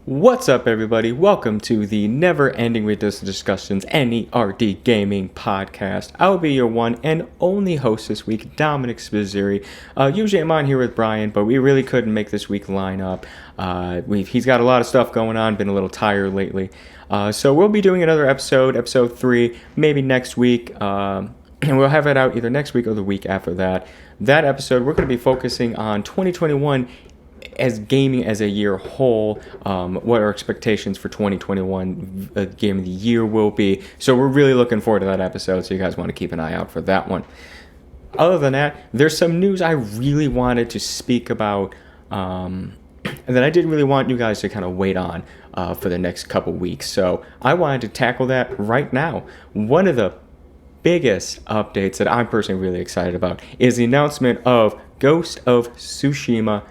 What's up, everybody? Welcome to the never-ending Ridiculous Discussions N.e.r.d. Gaming Podcast. I'll be your one and only host this week, Dominic Spizzeri. Usually I'm on here with Brian, but we really couldn't make this week line up. He's got a lot of stuff going on, been a little tired lately. So we'll be doing another episode 3, maybe next week. And we'll have it out either next week or the week after that. That episode, we're going to be focusing on 2021 as gaming as a year whole, what our expectations for 2021 Game of the Year will be. So we're really looking forward to that episode, so you guys want to keep an eye out for that one. Other than that, there's some news I really wanted to speak about, and that I didn't really want you guys to kind of wait on for the next couple weeks. So I wanted to tackle that right now. One of the biggest updates that I'm personally really excited about is the announcement of Ghost of Tsushima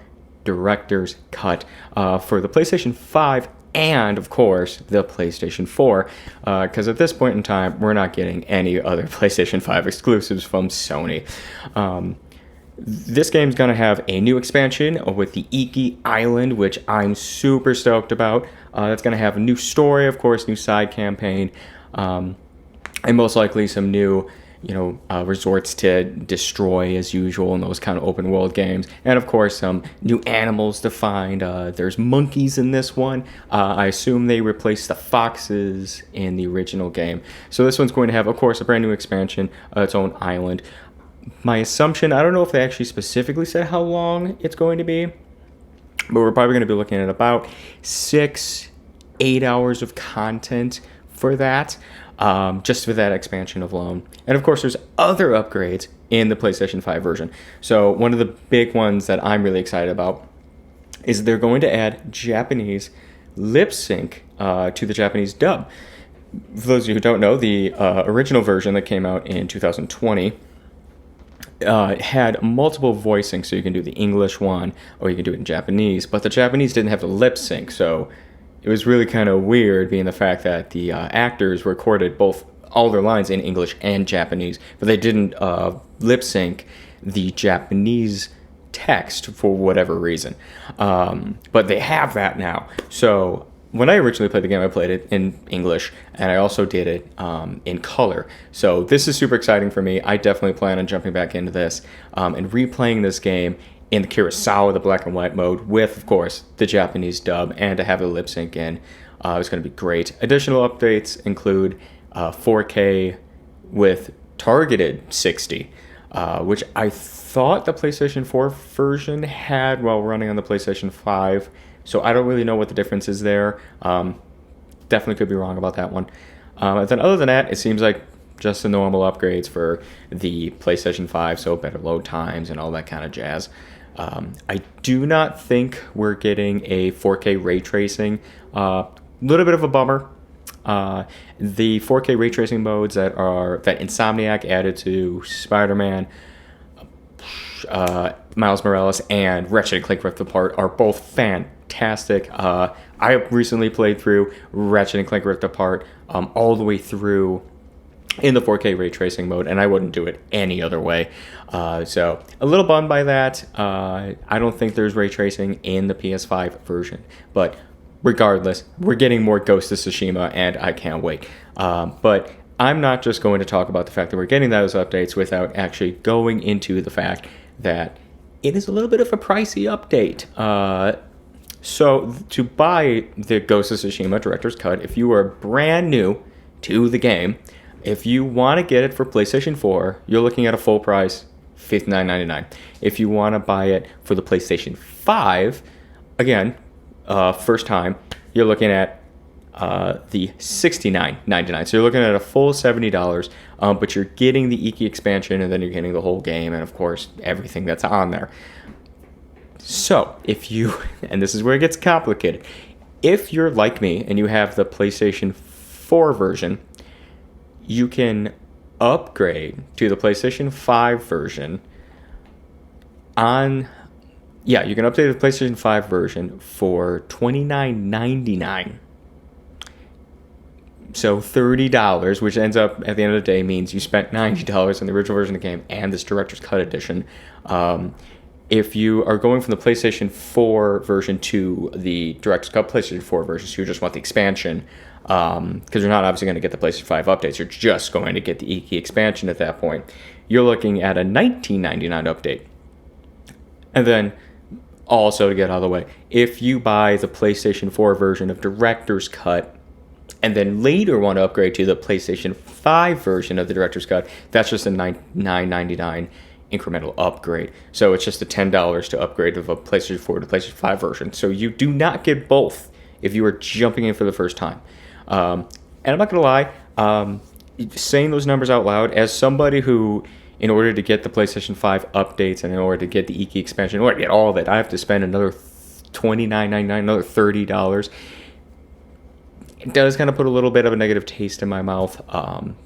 Director's Cut for the PlayStation 5 and, of course, the PlayStation 4, because at this point in time, we're not getting any other PlayStation 5 exclusives from Sony. This game's going to have a new expansion with the Iki Island, which I'm super stoked about. It's going to have a new story, of course, new side campaign, and most likely some new resorts to destroy as usual in those kind of open world games. And of course, some new animals to find. There's monkeys in this one. I assume they replaced the foxes in the original game. So this one's going to have, of course, a brand new expansion, its own island. My assumption, I don't know if they actually specifically said how long it's going to be, but we're probably going to be looking at about 6-8 hours of content for that. Just for that expansion alone. And of course, there's other upgrades in the PlayStation 5 version. So one of the big ones that I'm really excited about is they're going to add Japanese lip sync to the Japanese dub. For those of you who don't know, the original version that came out in 2020 had multiple voicing, so you can do the English one or you can do it in Japanese, but the Japanese didn't have the lip sync, so it was really kind of weird, being the fact that the actors recorded all their lines in English and Japanese, but they didn't lip sync the Japanese text for whatever reason. But they have that now. So when I originally played the game, I played it in English, and I also did it in color. So this is super exciting for me. I definitely plan on jumping back into this and replaying this game in the Kurosawa, the black and white mode, with, of course, the Japanese dub, and to have the lip sync in. It's going to be great. Additional updates include 4K with targeted 60, which I thought the PlayStation 4 version had while running on the PlayStation 5, so I don't really know what the difference is there. Definitely could be wrong about that one. And then other than that, it seems like just the normal upgrades for the PlayStation 5, so better load times and all that kind of jazz. I do not think we're getting a 4K ray tracing. Little bit of a bummer. The 4K ray tracing modes that Insomniac added to Spider-Man, Miles Morales, and Ratchet & Clank Rift Apart are both fantastic. I recently played through Ratchet & Clank Rift Apart all the way through in the 4K ray tracing mode, and I wouldn't do it any other way. So a little bummed by that. I don't think there's ray tracing in the PS5 version, but regardless, we're getting more Ghost of Tsushima, and I can't wait. But I'm not just going to talk about the fact that we're getting those updates without actually going into the fact that it is a little bit of a pricey update. So to buy the Ghost of Tsushima Director's Cut, if you are brand new to the game, if you want to get it for PlayStation 4, you're looking at a full price, $59.99. If you want to buy it for the PlayStation 5, again, first time, you're looking at the $69.99. So you're looking at a full $70, but you're getting the Iki expansion, and then you're getting the whole game, and of course, everything that's on there. So if you, and this is where it gets complicated, if you're like me and you have the PlayStation 4 version, you can upgrade to the PlayStation 5 version you can update the PlayStation 5 version for $29.99. So $30, which ends up at the end of the day means you spent $90 on the original version of the game and this Director's Cut edition. if you are going from the PlayStation 4 version to the Director's Cut PlayStation 4 version, so you just want the expansion, because you're not obviously going to get the PlayStation 5 updates, you're just going to get the Iki expansion at that point, you're looking at a $19.99 update. And then, also to get out of the way, if you buy the PlayStation 4 version of Director's Cut, and then later want to upgrade to the PlayStation 5 version of the Director's Cut, that's just a $9.99 incremental upgrade. So it's just the $10 to upgrade of a PlayStation 4 to PlayStation 5 version. So you do not get both if you are jumping in for the first time. And I'm not going to lie, saying those numbers out loud, as somebody who, in order to get the PlayStation 5 updates and in order to get the Iki expansion, in order to get all of it, I have to spend another $29.99, another $30. It does kind of put a little bit of a negative taste in my mouth,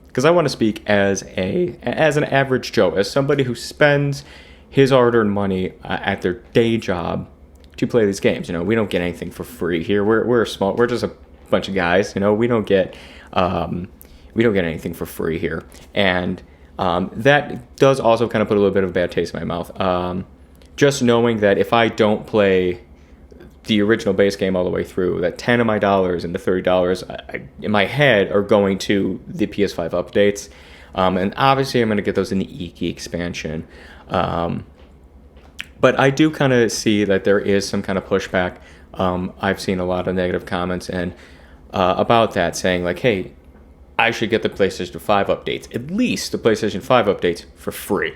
because I want to speak as an average Joe, as somebody who spends his hard-earned money at their day job to play these games. We don't get anything for free here. We're just a bunch of guys. We don't get anything for free here, and that does also kind of put a little bit of a bad taste in my mouth. Just knowing that if I don't play the original base game all the way through, that 10 of my dollars and the $30 in my head are going to the PS5 updates. And obviously I'm going to get those in the Iki expansion. But I do kind of see that there is some kind of pushback. I've seen a lot of negative comments and about that, saying like, hey, I should get the PlayStation 5 updates, at least the PlayStation 5 updates, for free.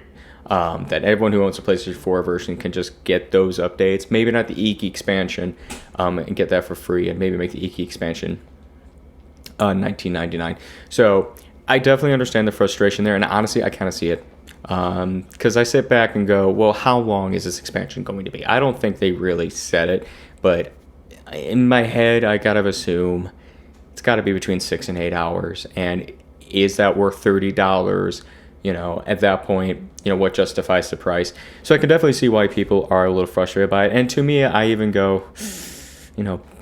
That everyone who owns a PlayStation 4 version can just get those updates. Maybe not the Iki expansion, and get that for free, and maybe make the Iki expansion $19.99. So I definitely understand the frustration there, and honestly, I kind of see it. Because I sit back and go, well, how long is this expansion going to be? I don't think they really said it, but in my head, I gotta assume it's got to be between 6 and 8 hours. And is that worth $30? At that point, what justifies the price? So I can definitely see why people are a little frustrated by it. And to me, I even go,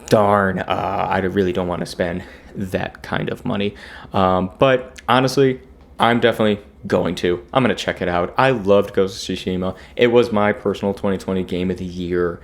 darn, I really don't want to spend that kind of money. But honestly, I'm definitely going to. I'm going to check it out. I loved Ghost of Tsushima. It was my personal 2020 game of the year.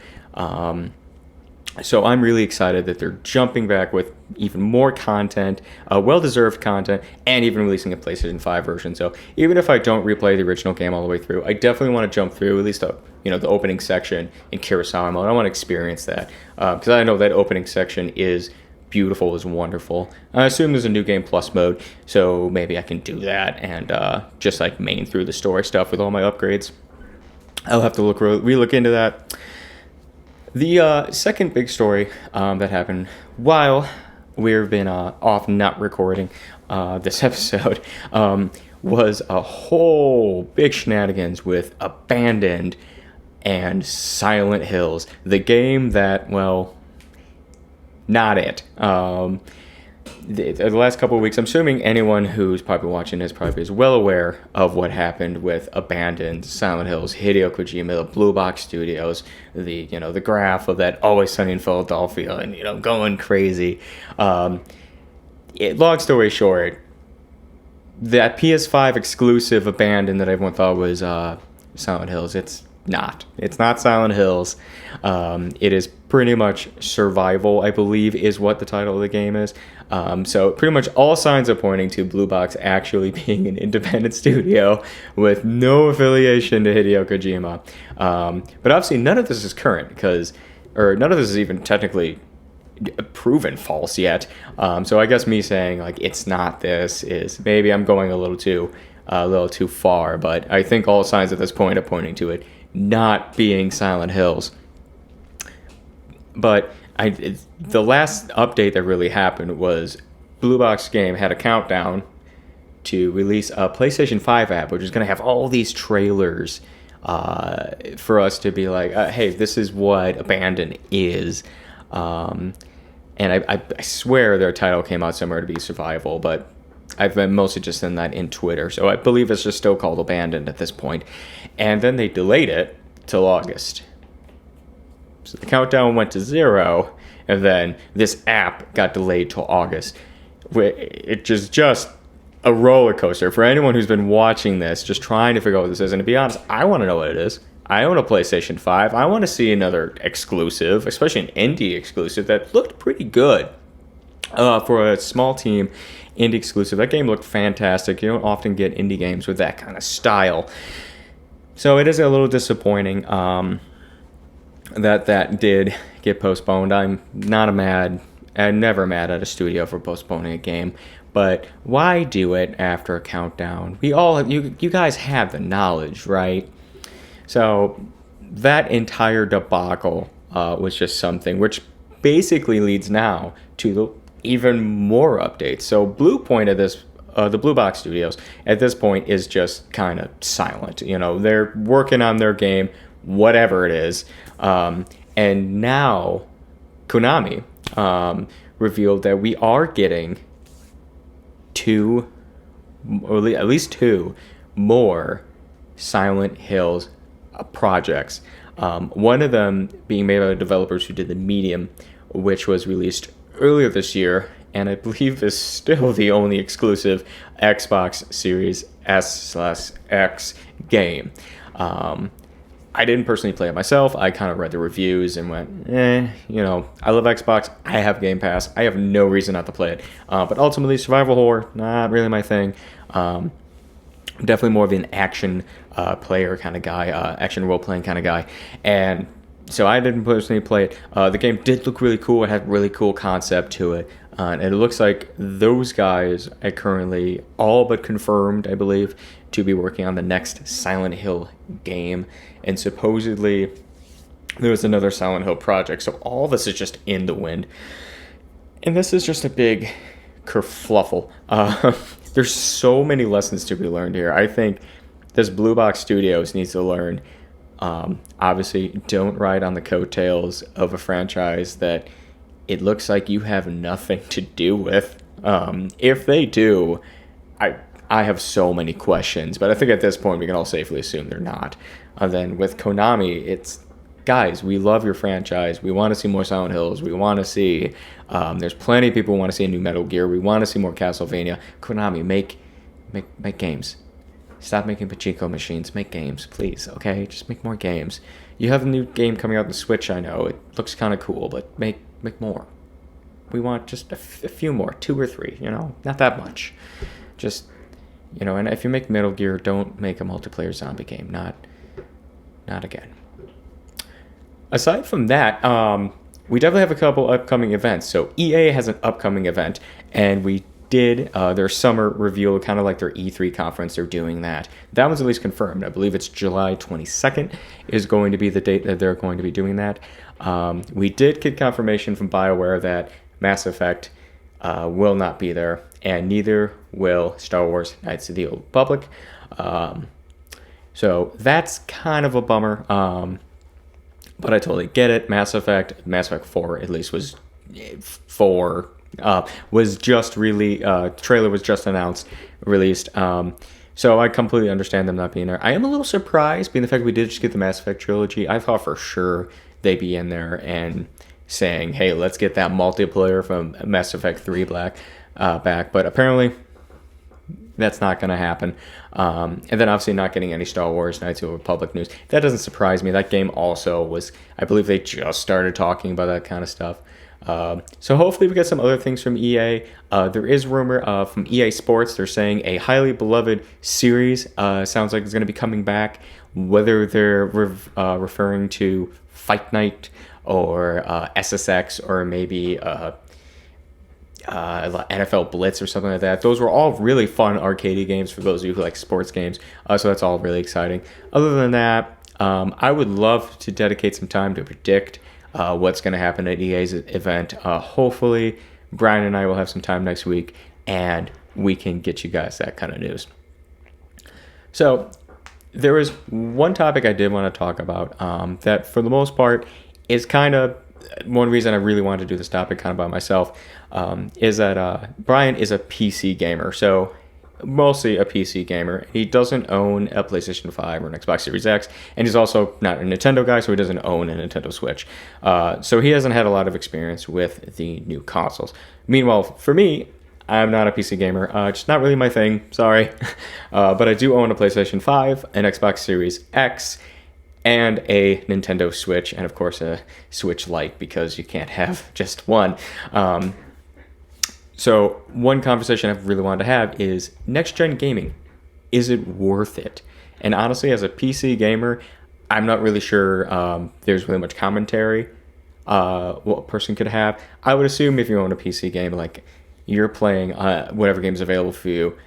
So I'm really excited that they're jumping back with even more content, well-deserved content, and even releasing a PlayStation 5 version. So even if I don't replay the original game all the way through, I definitely want to jump through at least the opening section in Kurosawa mode. I want to experience that because I know that opening section is beautiful, is wonderful. I assume there's a New Game Plus mode, so maybe I can do that and just like main through the story stuff with all my upgrades. I'll have to look into that. The second big story that happened while we've been off not recording this episode was a whole big shenanigans with Abandoned and Silent Hills. The game that, well, not it. The last couple of weeks, I'm assuming anyone who's probably watching this probably is well aware of what happened with Abandoned, Silent Hills, Hideo Kojima, the Blue Box Studios, the graph of that Always Sunny in Philadelphia, and going crazy. Long story short, that PS5 exclusive Abandoned that everyone thought was Silent Hills, it's not. It's not Silent Hills. It is pretty much survival, I believe, is what the title of the game is. So pretty much all signs are pointing to Blue Box actually being an independent studio with no affiliation to Hideo Kojima. But obviously none of this is current none of this is even technically proven false yet. So I guess me saying like it's not this is maybe I'm going a little too far. But I think all signs at this point are pointing to it not being Silent Hills. But the last update that really happened was Blue Box Game had a countdown to release a PlayStation 5 app, which is going to have all these trailers for us to be like, hey, this is what Abandoned is. And I swear their title came out somewhere to be Survival, but I've been mostly just in that in Twitter. So I believe it's just still called Abandoned at this point. And then they delayed it till August. So the countdown went to 0, and then this app got delayed till August. It is just a roller coaster for anyone who's been watching this, just trying to figure out what this is. And to be honest, I want to know what it is. I own a PlayStation 5. I want to see another exclusive, especially an indie exclusive that looked pretty good for a small team indie exclusive. That game looked fantastic. You don't often get indie games with that kind of style. So it is a little disappointing that did get postponed. I'm never mad at a studio for postponing a game. But why do it after a countdown? You guys have the knowledge, right? So that entire debacle was just something which basically leads now to the even more updates. So Blue Point at this, the Blue Box Studios at this point is just kind of silent. They're working on their game, whatever it is. And now Konami revealed that we are getting at least two more Silent Hills projects. One of them being made by the developers who did The Medium, which was released earlier this year, and I believe is still the only exclusive Xbox Series S/X game. I didn't personally play it myself. I kind of read the reviews and went, I love Xbox. I have Game Pass. I have no reason not to play it. But ultimately, survival horror, not really my thing. Definitely more of an action player kind of guy, action role-playing kind of guy. And so I didn't personally play it. The game did look really cool. It had really cool concept to it. And it looks like those guys are currently all but confirmed, I believe, to be working on the next Silent Hill game. And supposedly there was another Silent Hill project. So all this is just in the wind. And this is just a big kerfluffle. There's so many lessons to be learned here. I think this Blue Box Studios needs to learn, obviously, don't ride on the coattails of a franchise that it looks like you have nothing to do with. If they do, I have so many questions, but I think at this point we can all safely assume they're not. And then with Konami, it's, guys, we love your franchise. We want to see more Silent Hills. We want to see, there's plenty of people who want to see a new Metal Gear. We want to see more Castlevania. Konami, make games. Stop making pachinko machines. Make games, please, okay? Just make more games. You have a new game coming out on the Switch, I know. It looks kind of cool, but make more. We want just a few more, 2 or 3, not that much. Just, and if you make Metal Gear, don't make a multiplayer zombie game. Not again. Aside from that, we definitely have a couple upcoming events. So EA has an upcoming event, and we did their summer reveal, kind of like their E3 conference. They're doing that. That one's at least confirmed. I believe it's July 22nd is going to be the date that they're going to be doing that. We did get confirmation from BioWare that Mass Effect will not be there, and neither will Star Wars Knights of the Old Republic. So that's kind of a bummer. But I totally get it. Mass Effect 4 at least was just really trailer was just announced, released. So I completely understand them not being there. I am a little surprised, being the fact we did just get the Mass Effect trilogy. I thought for sure they'd be in there and saying, hey, let's get that multiplayer from Mass Effect 3 back. But apparently that's not going to happen. And then obviously not getting any Star Wars Knights of the Republic news. That doesn't surprise me. That game also was, I believe they just started talking about that kind of stuff. So hopefully we get some other things from EA. There is rumor from EA Sports. They're saying a highly beloved series sounds like it's going to be coming back. Whether they're referring to Fight Night or SSX or maybe NFL Blitz or something like that. Those were all really fun arcade games for those of you who like sports games. So that's all really exciting. Other than that, I would love to dedicate some time to predict what's going to happen at EA's event. Hopefully, Brian and I will have some time next week, and we can get you guys that kind of news. So there is one topic I did want to talk about that, for the most part, is kind of one reason I really wanted to do this topic kind of by myself, is that Brian is a PC gamer. So mostly a PC gamer. He doesn't own a PlayStation 5 or an Xbox Series X, and he's also not a Nintendo guy, so he doesn't own a Nintendo Switch. So he hasn't had a lot of experience with the new consoles. Meanwhile, for me, I'm not a PC gamer. Just not really my thing, sorry. But I do own a PlayStation 5, an Xbox Series X, and a Nintendo Switch, and of course a Switch Lite, because you can't have just one. So one conversation I really wanted to have is next-gen gaming. Is it worth it? And honestly, as a PC gamer, I'm not really sure there's really much commentary what a person could have. I would assume if you own a PC game, like you're playing whatever game's available for you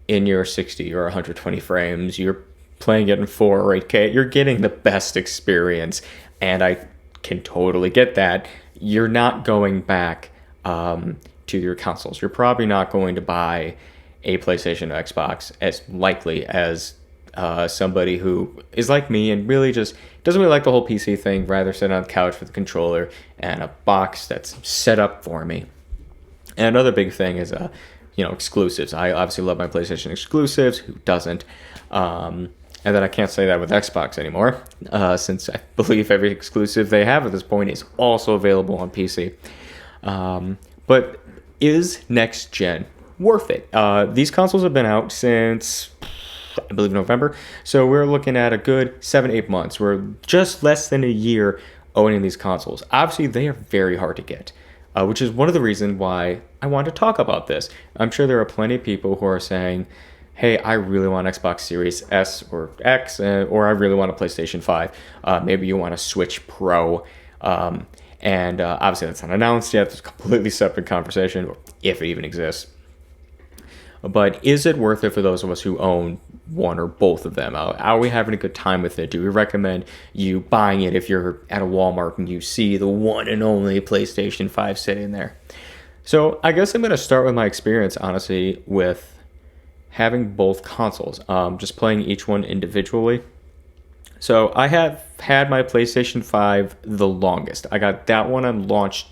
in your 60 or 120 frames, you're playing it in 4 or 8K, you're getting the best experience. And I can totally get that. You're not going back to your consoles. You're probably not going to buy a PlayStation or Xbox as likely as somebody who is like me and really just doesn't really like the whole PC thing, rather sit on the couch with a controller and a box that's set up for me. And another big thing is, exclusives. I obviously love my PlayStation exclusives. Who doesn't? And then I can't say that with Xbox anymore, since I believe every exclusive they have at this point is also available on PC. But is next gen worth it? These consoles have been out since, I believe, November. So we're looking at a good 7-8 months. We're just less than a year owning these consoles. Obviously, they are very hard to get, which is one of the reasons why I want to talk about this. I'm sure there are plenty of people who are saying, hey, I really want Xbox Series S or X, or I really want a PlayStation 5. Maybe you want a Switch Pro. And obviously that's not announced yet. It's a completely separate conversation, if it even exists. But is it worth it for those of us who own one or both of them? Are we having a good time with it? Do we recommend you buying it if you're at a Walmart and you see the one and only PlayStation 5 sitting there? So I guess I'm going to start with my experience, honestly, with having both consoles, just playing each one individually. So I have had my PlayStation 5 the longest. I got that one on launch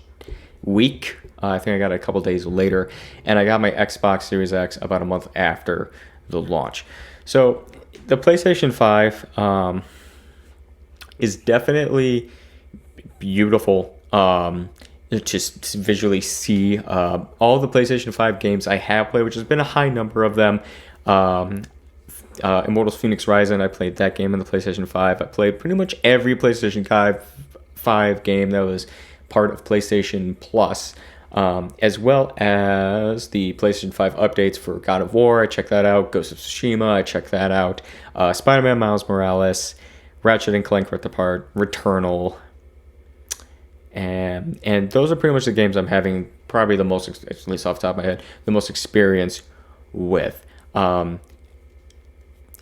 week. I think I got it a couple days later. And I got my Xbox Series X about a month after the launch. So the PlayStation 5 is definitely beautiful. Just visually see all the PlayStation 5 games I have played, which has been a high number of them. Immortals Phoenix Rising, I played that game on the PlayStation 5. I played pretty much every PlayStation 5 game that was part of PlayStation Plus, as well as the PlayStation 5 updates for God of War. I checked that out. Ghost of Tsushima, I checked that out. Spider-Man Miles Morales, Ratchet and Clank Rift Apart, Returnal. And those are pretty much the games I'm having probably the most, at least off the top of my head, the most experience with. I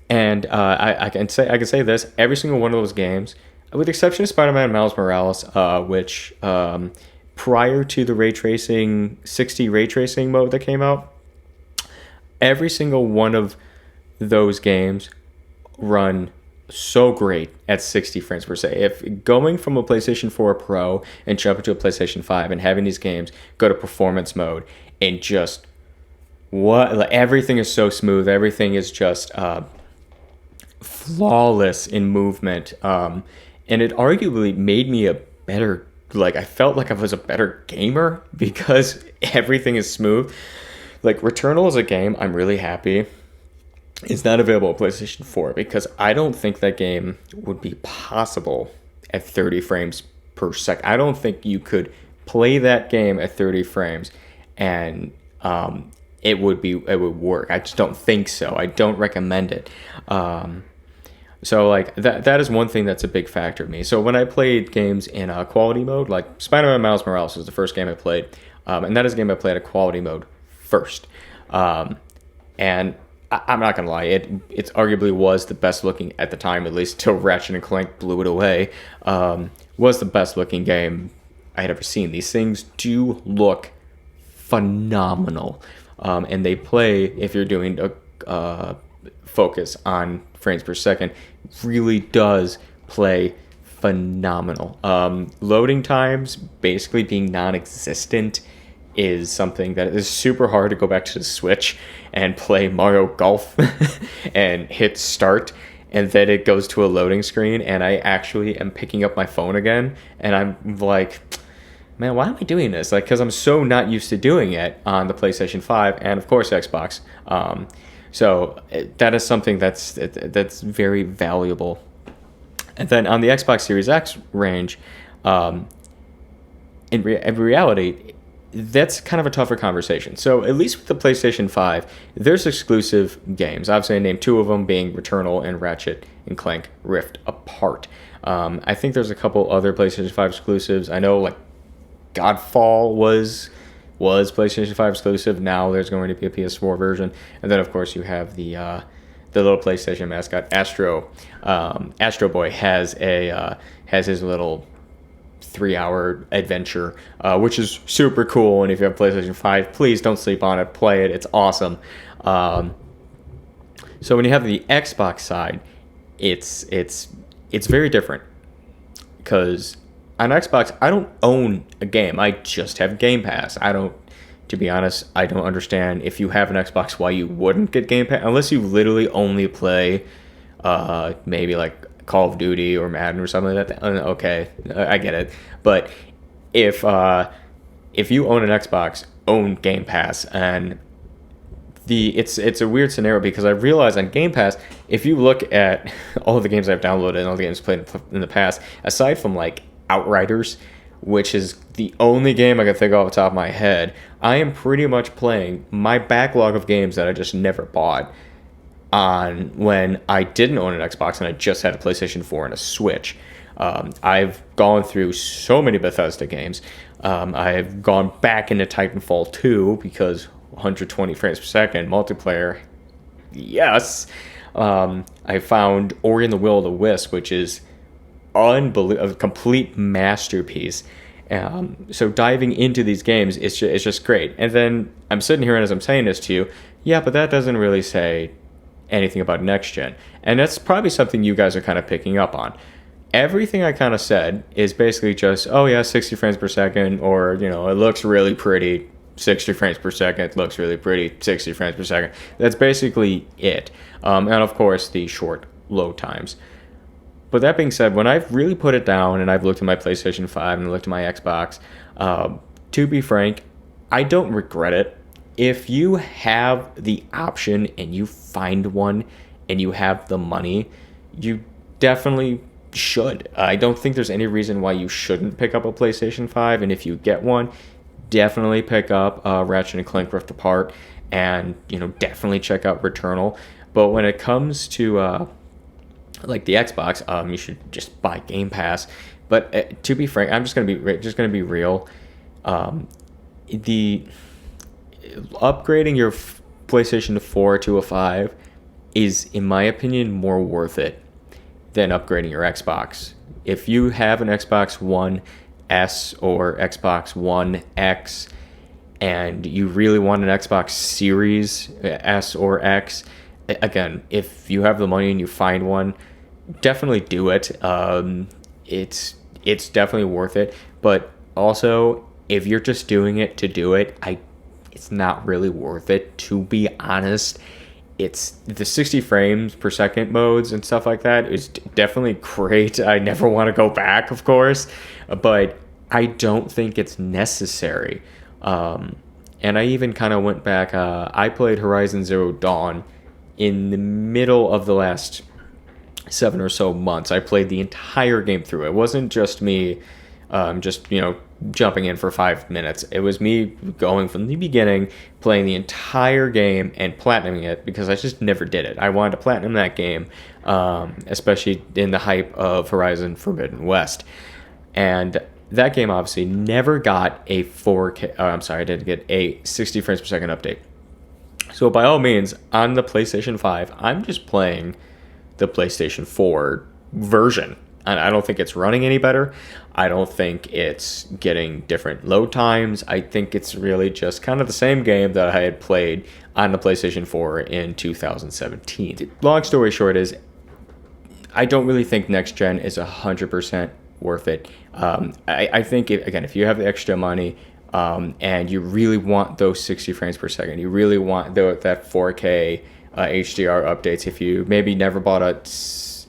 can say this: every single one of those games, with the exception of Spider-Man Miles Morales, which prior to the ray tracing 60 ray tracing mode that came out, every single one of those games run so great at 60 frames per second. If going from a PlayStation 4 Pro and jumping to a PlayStation 5 and having these games go to performance mode and just everything is so smooth, everything is just flawless in movement, and it arguably made me a better, I felt like I was a better gamer because everything is smooth. Returnal is a game I'm really happy it's not available on PlayStation 4 because I don't think that game would be possible at 30 frames per second. I don't think you could play that game at 30 frames and it would work. I just don't think so. I don't recommend it. So that is one thing that's a big factor to me. So when I played games in quality mode, like Spider-Man Miles Morales was the first game I played, and that is a game I played at quality mode first. And I'm not gonna lie, it arguably was the best looking at the time, at least till Ratchet and Clank blew it away. Was the best looking game I had ever seen. These things do look phenomenal, and they play, if you're doing a focus on frames per second, really does play phenomenal. Loading times basically being non-existent is something that is super hard to go back to the Switch and play Mario Golf and hit start and then it goes to a loading screen and I actually am picking up my phone again and I'm like, man, why am I doing this? Because I'm so not used to doing it on the PlayStation 5 and of course Xbox. So that is something that's very valuable And then on the Xbox Series X range, in reality, that's kind of a tougher conversation. So at least with the PlayStation 5, there's exclusive games. Obviously, I named two of them being Returnal and Ratchet and Clank Rift Apart. I think there's a couple other PlayStation 5 exclusives. I know like Godfall was PlayStation 5 exclusive. Now there's going to be a PS4 version. And then, of course, you have the little PlayStation mascot, Astro. Astro Boy has his little 3-hour adventure, which is super cool. And if you have PlayStation 5, please don't sleep on it. Play it. It's awesome. So when you have the Xbox side, it's very different, because on Xbox, I don't own a game. I just have Game Pass. To be honest, I don't understand, if you have an Xbox, why you wouldn't get Game Pass, unless you literally only play maybe like Call of Duty or Madden or something like that. Okay, I get it. But if you own an Xbox, own Game Pass. And it's a weird scenario, because I realize on Game Pass, if you look at all of the games I've downloaded and all the games played in the past, aside from like Outriders, which is the only game I can think of off the top of my head, I am pretty much playing my backlog of games that I just never bought on when I didn't own an Xbox and I just had a PlayStation 4 and a Switch. I've gone through so many Bethesda games. I've gone back into Titanfall 2 because 120 frames per second multiplayer. Yes. I found Ori and the Will of the Wisp, which is a complete masterpiece. So diving into these games, it's just great. And then I'm sitting here, and as I'm saying this to you, yeah, but that doesn't really say anything about next gen. And that's probably something you guys are kind of picking up on. Everything I kind of said is basically just, oh yeah, 60 frames per second, or, it looks really pretty, 60 frames per second, it looks really pretty, 60 frames per second. That's basically it. And of course, the short load times. But that being said, when I've really put it down and I've looked at my PlayStation 5 and looked at my Xbox, to be frank, I don't regret it. If you have the option and you find one and you have the money, you definitely should. I don't think there's any reason why you shouldn't pick up a PlayStation 5. And if you get one, definitely pick up Ratchet and Clank Rift Apart, and definitely check out Returnal. But when it comes to like the Xbox, you should just buy Game Pass. But to be frank, I'm just gonna be real. The upgrading your PlayStation 4 to a 5 is, in my opinion, more worth it than upgrading your Xbox. If you have an Xbox One S or Xbox One X and you really want an Xbox Series S or X, again, if you have the money and you find one, definitely do it. It's definitely worth it. But also, if you're just doing it to do it, it's not really worth it, to be honest. It's the 60 frames per second modes and stuff like that is definitely great. I never want to go back, of course, but I don't think it's necessary. And I even kind of went back. I played Horizon Zero Dawn in the middle of the last 7 or so months. I played the entire game through. It wasn't just me jumping in for 5 minutes. It was me going from the beginning, playing the entire game and platinuming it, because I just never did it. I wanted to platinum that game, especially in the hype of Horizon Forbidden West. And that game obviously never got a 4K, I didn't get a 60 frames per second update. So by all means, on the PlayStation 5, I'm just playing the PlayStation 4 version. And I don't think it's running any better. I don't think it's getting different load times. I think it's really just kind of the same game that I had played on the PlayStation 4 in 2017. Long story short is, I don't really think next gen is 100% worth it. I think, if you have the extra money and you really want those 60 frames per second, you really want that 4K HDR updates, if you maybe never bought a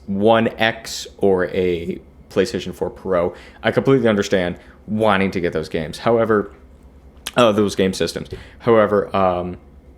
One X or a PlayStation 4 Pro, I completely understand wanting to get those games. However, those game systems. However,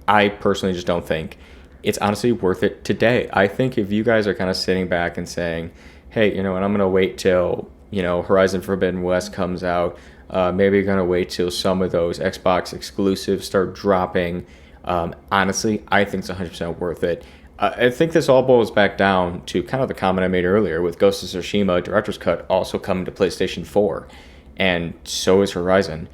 I personally just don't think it's honestly worth it today. I think if you guys are kind of sitting back and saying, hey, and I'm going to wait till, Horizon Forbidden West comes out. Maybe going to wait till some of those Xbox exclusives start dropping. Honestly, I think it's 100% worth it. I think this all boils back down to kind of the comment I made earlier with Ghost of Tsushima Director's Cut also coming to PlayStation 4. And so is Horizon.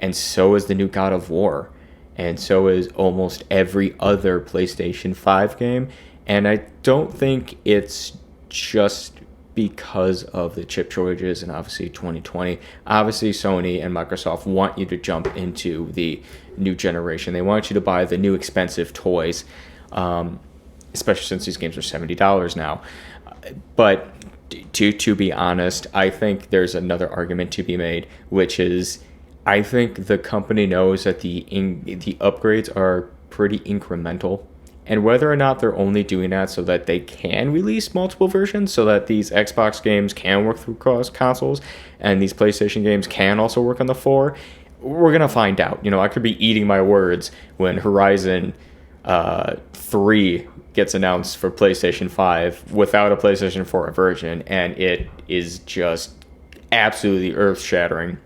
And so is the new God of War. And so is almost every other PlayStation 5 game. And I don't think it's just because of the chip shortages and obviously 2020. Obviously, Sony and Microsoft want you to jump into the new generation. They want you to buy the new expensive toys. Especially since these games are $70 now. But to be honest, I think there's another argument to be made, which is I think the company knows that the upgrades are pretty incremental. And whether or not they're only doing that so that they can release multiple versions, so that these Xbox games can work through cross consoles, and these PlayStation games can also work on the 4, we're going to find out. I could be eating my words when Horizon 3 gets announced for PlayStation 5 without a PlayStation 4 version, and it is just absolutely earth-shattering.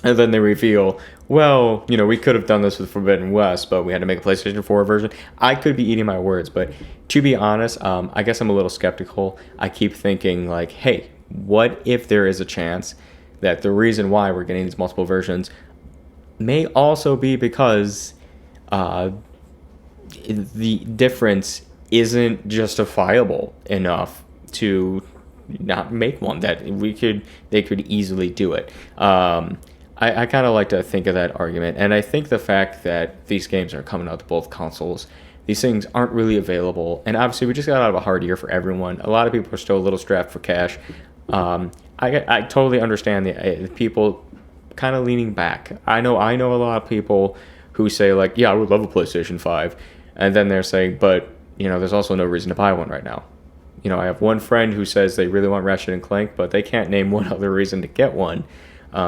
And then they reveal, well, we could have done this with Forbidden West, but we had to make a PlayStation 4 version. I could be eating my words, but to be honest, I guess I'm a little skeptical. I keep thinking, like, hey, what if there is a chance that the reason why we're getting these multiple versions may also be because the difference isn't justifiable enough to not make one that they could easily do it. I kind of like to think of that argument, and I think the fact that these games are coming out to both consoles, these things aren't really available, and obviously we just got out of a hard year for everyone. A lot of people are still a little strapped for cash. I totally understand the people kind of leaning back. I know a lot of people who say, like, yeah, I would love a PlayStation 5, and then they're saying, but there's also no reason to buy one right now. I have one friend who says they really want Ratchet and Clank, but they can't name one other reason to get one,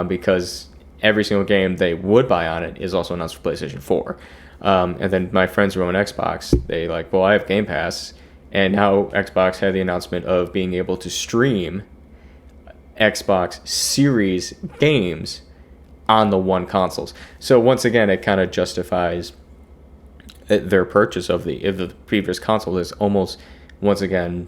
because every single game they would buy on it is also announced for PlayStation 4. And then my friends who own Xbox, they like, well, I have Game Pass, and now Xbox had the announcement of being able to stream Xbox Series games on the one consoles. So once again, it kind of justifies their purchase of the previous console. Is almost, once again,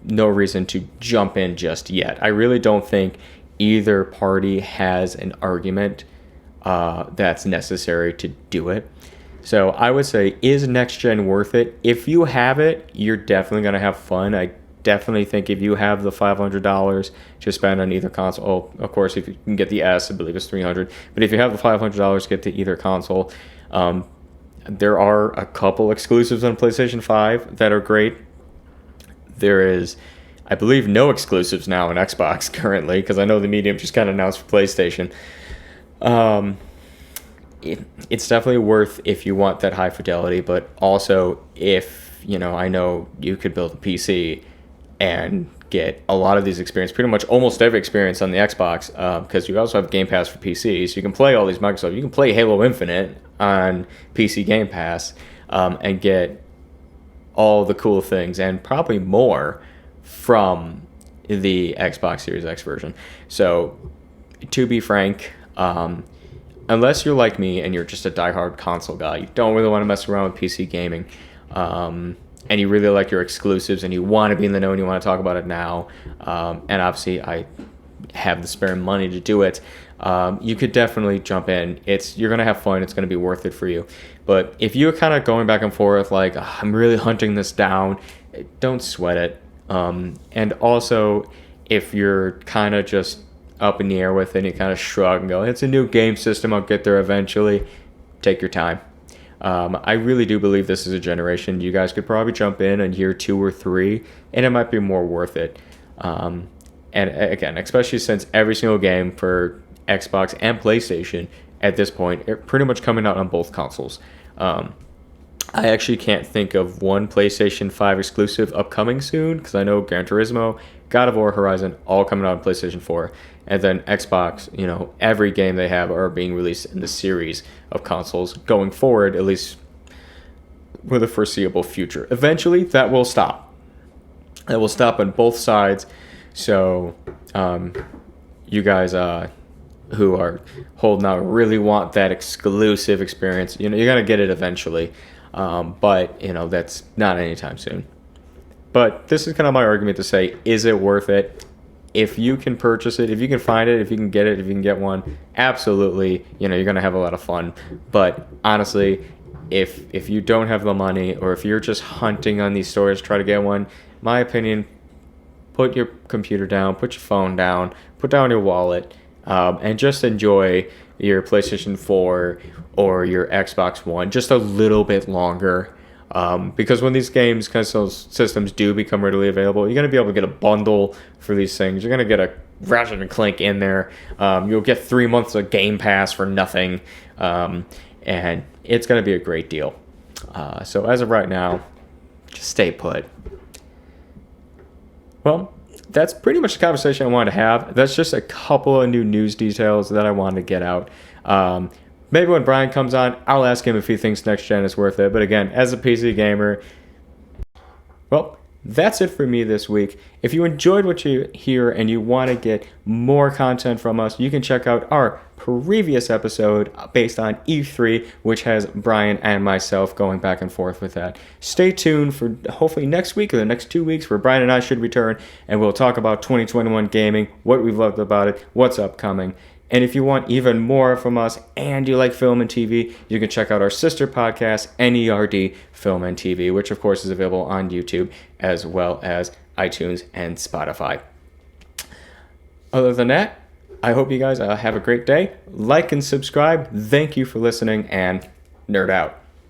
no reason to jump in just yet. I really don't think either party has an argument that's necessary to do it. So I would say, is next gen worth it? If you have it, you're definitely going to have fun. I definitely think if you have the $500 to spend on either console, of course, if you can get the S, I believe it's $300. But if you have the $500 to get to either console, there are a couple exclusives on PlayStation 5 that are great. There is, I believe, no exclusives now on Xbox currently, because I know the Medium just got announced for PlayStation. It's definitely worth if you want that high fidelity, but also if, I know you could build a PC and get a lot of these experience, pretty much almost every experience on the Xbox, because you also have Game Pass for PC, so you can play all these Microsoft. You can play Halo Infinite on PC Game Pass and get all the cool things and probably more from the Xbox Series X version. So, to be frank, unless you're like me and you're just a diehard console guy, you don't really want to mess around with PC gaming, and you really like your exclusives and you want to be in the know and you want to talk about it now, and obviously I have the spare money to do it, you could definitely jump in. You're going to have fun. It's going to be worth it for you. But if you're kind of going back and forth like, I'm really hunting this down, don't sweat it. And also, if you're kind of just up in the air with it and you kind of shrug and go, it's a new game system, I'll get there eventually, take your time. I really do believe this is a generation you guys could probably jump in year 2 or 3, and it might be more worth it. And again, especially since every single game for Xbox and PlayStation at this point are pretty much coming out on both consoles. I actually can't think of one PlayStation 5 exclusive upcoming soon, because I know Gran Turismo, God of War, Horizon, all coming out on PlayStation 4. And then Xbox, every game they have are being released in the series of consoles going forward, at least for the foreseeable future. Eventually, that will stop. That will stop on both sides. So you guys who are holding out really want that exclusive experience, you're going to get it eventually. But, that's not anytime soon. But this is kind of my argument to say, is it worth it? If you can purchase it, if you can find it, if you can get it, if you can get one, absolutely, you're going to have a lot of fun. But honestly, if you don't have the money, or if you're just hunting on these stores to try to get one, my opinion, put your computer down, put your phone down, put down your wallet, and just enjoy your PlayStation 4 or your Xbox One just a little bit longer. Because when these games, console systems do become readily available, you're going to be able to get a bundle for these things. You're going to get a Ratchet and Clank in there. You'll get 3 months of Game Pass for nothing. And it's going to be a great deal. So as of right now, just stay put. Well, that's pretty much the conversation I wanted to have. That's just a couple of new news details that I wanted to get out. Maybe when Brian comes on, I'll ask him if he thinks next gen is worth it. But again, as a PC gamer, well, that's it for me this week. If you enjoyed what you hear and you want to get more content from us, you can check out our previous episode based on E3, which has Brian and myself going back and forth with that. Stay tuned for hopefully next week or the next 2 weeks where Brian and I should return, and we'll talk about 2021 gaming, what we've loved about it, what's upcoming. And if you want even more from us and you like film and TV, you can check out our sister podcast, N.e.r.d. Film and TV, which of course is available on YouTube as well as iTunes and Spotify. Other than that, I hope you guys have a great day. Like and subscribe. Thank you for listening, and nerd out.